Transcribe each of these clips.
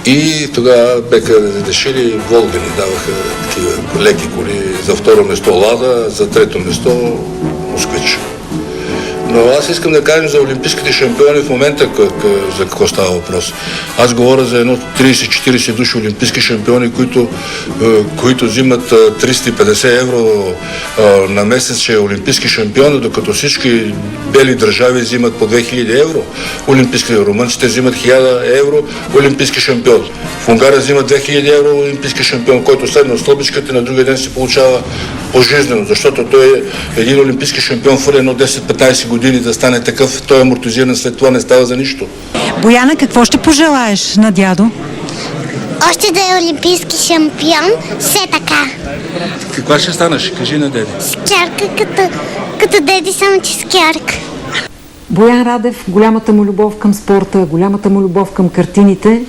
И тогава беха решили Волга ни даваха такива леки коли. За второ место Лада, за трето место Москвич. Но аз искам да кажем за олимпийските шампиони в момента за какво става въпрос. Аз говоря за едно 30-40 души олимпийски шампиони, които взимат 350 евро на месец, че е олимпийски шампион, докато всички бели държави взимат по 2000 евро. Олимпийски румънците взимат 1000 евро олимпийски шампион. В Унгария взимат 2000 евро олимпийски шампион, който седна в стълбичката и на другия ден се получава пожизнено, защото той е един олимпийски шампион в едно 10-15 години да стане такъв, той е амортизиран, след това не става за нищо. Бояна, какво ще пожелаеш на дядо? Още да е олимпийски шампион, все така. Каква ще станеш? Кажи на деди. Скярка като деди, само че скярка. Боян Радев, голямата му любов към спорта, голямата му любов към картините.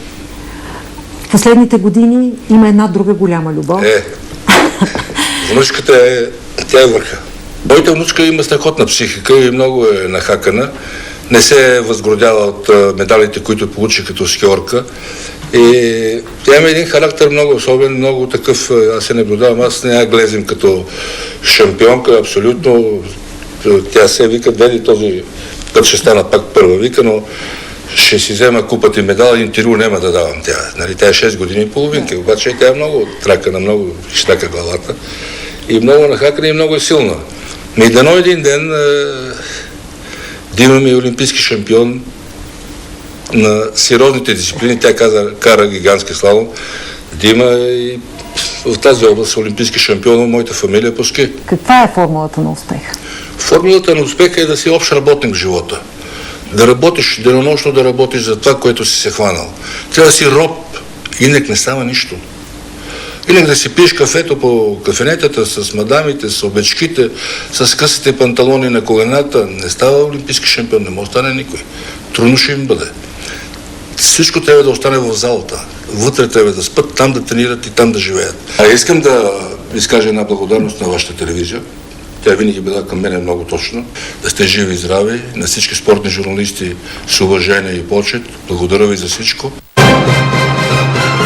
В последните години има една друга голяма любов. Внучката тя е върха. Моята внучка има страхотна психика и много е нахакана. Не се е възгордяла от медалите, които получи като скиорка. И тя има един характер много особен, много такъв, аз се наблюдавам, аз не я глезим като шампионка, абсолютно. Тя се вика, деди този път ще стана пак първа, вика, но ще си взема купата и медал, интервю няма да давам тя. Нали, тя е 6 години и половинка, обаче тя е много тракана, много щака главата. И много нахакана и много е силна. И дано един ден да имаме олимпийски шампион на сериозните дисциплини, тя кара гигантски слалом, да има и в тази област олимпийски шампион на моята фамилия по ски. Каква е формулата на успеха? Формулата на успеха е да си общ работник в живота. Да работиш, денонощно да работиш за това, което си се хванал. Трябва да си роб, инак не става нищо. Инак да си пиеш кафето по кафенетата с мадамите, с обечките, с късите панталони на колената, не става олимпийски шампион, не може да стане никой. Трудно ще им бъде. Всичко трябва да остане в залата. Вътре трябва да спят, там да тренират и там да живеят. Искам да изкажа една благодарност на вашата телевизия. Тя винаги била към мен много точно. Да сте живи и здрави. На всички спортни журналисти с уважение и почет. Благодаря ви за всичко.